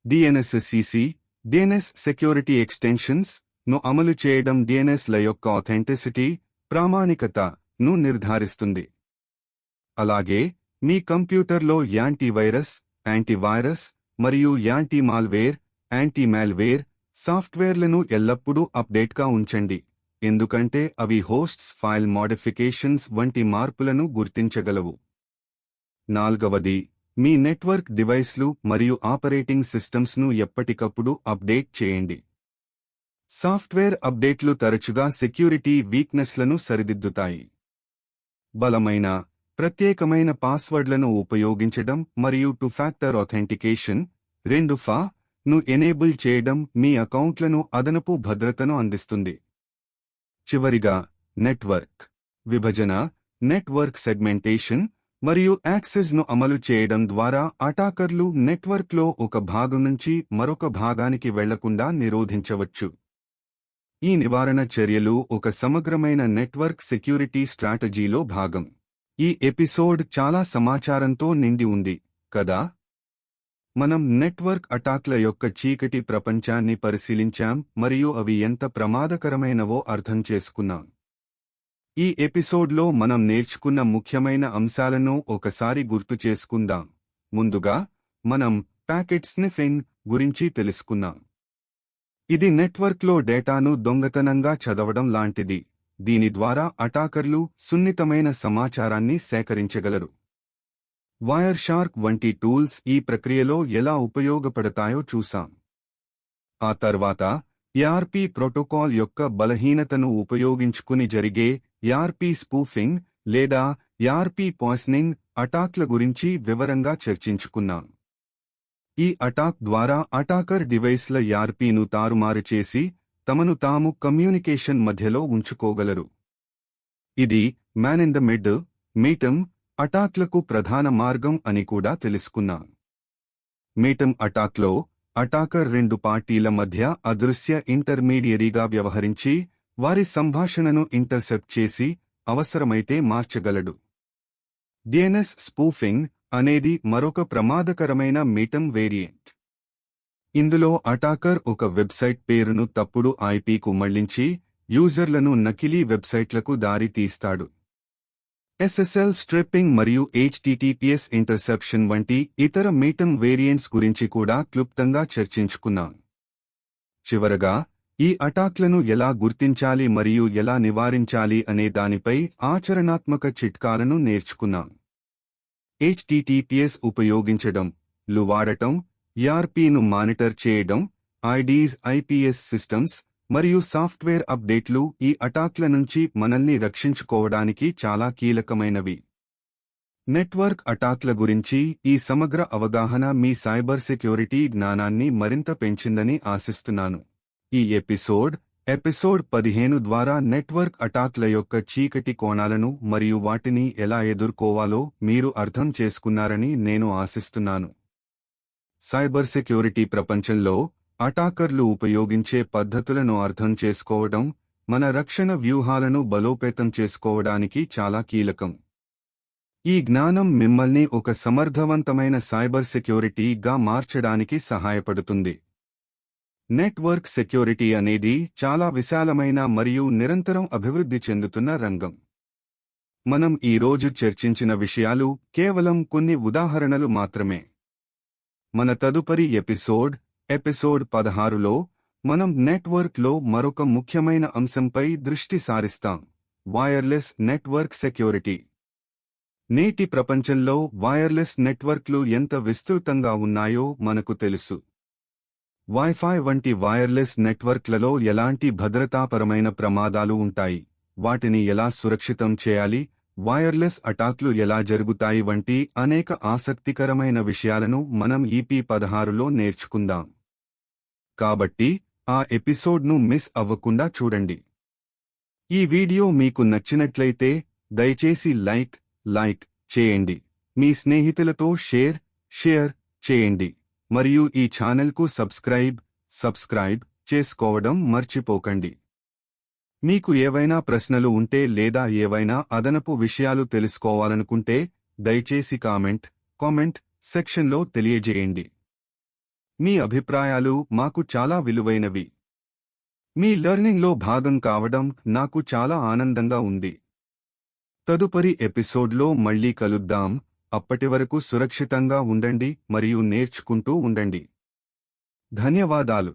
డిఎన్ఎస్సిసి డిఎన్ఎస్ సెక్యూరిటీ ఎక్స్టెన్షన్స్ ను అమలు చేయడం డిఎన్ఎస్ ల యొక్క ఆథెంటిసిటీ ప్రామాణికత ను నిర్ధారిస్తుంది. అలాగే మీ కంప్యూటర్లో యాంటీవైరస్, యాంటీవైరస్ మరియు యాంటీ మాల్వేర్ సాఫ్ట్వేర్లను ఎల్లప్పుడూ అప్డేట్గా ఉంచండి, ఎందుకంటే అవి హోస్ట్స్ ఫైల్ మోడిఫికేషన్స్ వంటి మార్పులను గుర్తించగలవు. 4వది, మీ నెట్వర్క్ డివైస్లు మరియు ఆపరేటింగ్ సిస్టమ్స్ను ఎప్పటికప్పుడు అప్డేట్ చేయండి. సాఫ్ట్వేర్ అప్డేట్లు తరచుగా సెక్యూరిటీ వీక్నెస్లను సరిదిద్దుతాయి. బలమైన, ప్రత్యేకమైన పాస్వర్డ్లను ఉపయోగించడం మరియు 2 ఫ్యాక్టర్ ఆథెంటికేషన్ 2FA ను ఎనేబుల్ చేయడం మీ అకౌంట్లను అదనపు భద్రతను అందిస్తుంది. చివరిగా, నెట్వర్క్ విభజన, నెట్వర్క్ సెగ్మెంటేషన్ మరియు యాక్సెస్ను అమలు చేయడం ద్వారా అటాకర్లు నెట్వర్క్లో ఒక భాగం నుంచి మరొక భాగానికి వెళ్లకుండా నిరోధించవచ్చు. ఈ నివారణ చర్యలు ఒక సమగ్రమైన నెట్వర్క్ సెక్యూరిటీ స్ట్రాటజీలో భాగం. ఈ ఎపిసోడ్ చాలా సమాచారంతో నిండి ఉంది కదా? మనం నెట్వర్క్ అటాక్ల యొక్క చీకటి ప్రపంచాన్ని పరిశీలించాం మరియు అవి ఎంత ప్రమాదకరమైనవో అర్థం చేసుకున్నాం. ఈ ఎపిసోడ్లో మనం నేర్చుకున్న ముఖ్యమైన అంశాలను ఒకసారి గుర్తు చేసుకుందాం. ముందుగా, మనం ప్యాకెట్ స్నిఫింగ్ గురించి తెలుసుకున్నాం. ఇది నెట్వర్క్లో డేటాను దొంగతనంగా చదవడం లాంటిది. దీని ద్వారా అటాకర్లు సున్నితమైన సమాచారాన్ని సేకరించగలరు. వైర్ షార్క్ వంటి టూల్స్ ఈ ప్రక్రియలో ఎలా ఉపయోగపడతాయో చూసాం. ఆ తర్వాత ఏఆర్పీ ప్రోటోకాల్ యొక్క బలహీనతను ఉపయోగించుకుని జరిగే ఏఆర్పీ స్పూఫింగ్ లేదా ఏఆర్పీ పాయిజనింగ్ అటాక్ల గురించి వివరంగా చర్చించుకున్నాం. ఈ అటాక్ ద్వారా అటాకర్ డివైస్ల ఏఆర్పీను తారుమారు చేసి తమను తాము కమ్యూనికేషన్ మధ్యలో ఉంచుకోగలరు. ఇది మ్యాన్ ఇన్ ద మిడిల్ అటాక్లకు ప్రధాన మార్గం అని కూడా తెలుసుకున్నాం. మీటమ్ అటాక్లో అటాకర్ 2 పార్టీల మధ్య అదృశ్య ఇంటర్మీడియరీగా వ్యవహరించి వారి సంభాషణను ఇంటర్సెప్ట్ చేసి అవసరమైతే మార్చగలడు. డిఎన్ఎస్ స్పూఫింగ్ అనేది మరొక ప్రమాదకరమైన మీటమ్ వేరియంట్. ఇందులో అటాకర్ ఒక వెబ్సైట్ పేరును తప్పుడు ఐపీకు మళ్లించి యూజర్లను నకిలీ వెబ్సైట్లకు దారి తీస్తాడు. ఎస్ఎస్ఎల్ స్ట్రిప్పింగ్ మరియు హెచ్టిటిపిఎస్ ఇంటర్సెప్షన్ వంటి ఇతర మీటమ్ వేరియంట్స్ గురించి కూడా క్లుప్తంగా చర్చించుకున్నాం. చివరగా, ఈ అటాక్లను ఎలా గుర్తించాలి మరియు ఎలా నివారించాలి అనే దానిపై ఆచరణాత్మక చిట్కాలను నేర్చుకున్నాం. హెచ్టిటిపిఎస్ ఉపయోగించడం, వాడటం, ఏఆర్పీను మానిటర్ చేయడం, ఐడీస్ ఐపీఎస్ సిస్టమ్స్ మరియు సాఫ్ట్వేర్ అప్డేట్లు ఈ అటాక్ల నుంచి మనల్ని రక్షించుకోవడానికి చాలా కీలకమైనవి. నెట్వర్క్ అటాక్ల గురించి ఈ సమగ్ర అవగాహన మీ సైబర్ సెక్యూరిటీ జ్ఞానాన్ని మరింత పెంచిందని ఆశిస్తున్నాను. ఈ ఎపిసోడ్ 15 ద్వారా నెట్వర్క్ అటాక్ల యొక్క చీకటి కోణాలను మరియు వాటిని ఎలా ఎదుర్కోవాలో మీరు అర్థం చేసుకున్నారని నేను ఆశిస్తున్నాను. సైబర్ సెక్యూరిటీ ప్రపంచంలో అటాకర్లు ఉపయోగించే పద్ధతులను అర్థం చేసుకోవడం మన రక్షణ వ్యూహాలను బలోపేతం చేసుకోవడానికి చాలా కీలకం. ఈ జ్ఞానం మిమ్మల్ని ఒక సమర్థవంతమైన సైబర్ సెక్యూరిటీగా మార్చడానికి సహాయపడుతుంది. నెట్వర్క్ సెక్యూరిటీ అనేది చాలా విశాలమైన మరియు నిరంతరం అభివృద్ధి చెందుతున్న రంగం. మనం ఈ రోజు చర్చించిన విషయాలు కేవలం కొన్ని ఉదాహరణలు మాత్రమే. మన తదుపరి ఎపిసోడ్ 16లో మనం నెట్వర్క్లో మరొక ముఖ్యమైన అంశంపై దృష్టి సారిస్తాం: వైర్లెస్ నెట్వర్క్ సెక్యూరిటీ. నేటి ప్రపంచంలో వైర్లెస్ నెట్వర్క్లు ఎంత విస్తృతంగా ఉన్నాయో మనకు తెలుసు. వైఫై వంటి వైర్లెస్ నెట్వర్క్లలో ఎలాంటి భద్రతాపరమైన ప్రమాదాలు ఉంటాయి, వాటిని ఎలా సురక్షితం చేయాలి, వైర్లెస్ అటాక్లు ఎలా జరుగుతాయి వంటి అనేక ఆసక్తికరమైన విషయాలను మనం EP 16లో నేర్చుకుందాం. కాబట్టి ఆ ఎపిసోడ్ను మిస్ అవ్వకుండా చూడండి. ఈ వీడియో మీకు నచ్చినట్లయితే దయచేసి లైక్ చేయండి, మీ స్నేహితులతో షేర్ చేయండి మరియు ఈ ఛానల్కు సబ్స్క్రైబ్ చేసుకోవడం మర్చిపోకండి. మీకు ఏవైనా ప్రశ్నలు ఉంటే లేదా ఏవైనా అదనపు విషయాలు తెలుసుకోవాలనుకుంటే దయచేసి కామెంట్ సెక్షన్లో తెలియజేయండి. మీ అభిప్రాయాలు మాకు చాలా విలువైనవి. మీ లెర్నింగ్లో భాగం కావడం నాకు చాలా ఆనందంగా ఉంది. తదుపరి ఎపిసోడ్లో మళ్ళీ కలుద్దాం. అప్పటివరకు సురక్షితంగా ఉండండి మరియు నేర్చుకుంటూ ఉండండి. ధన్యవాదాలు.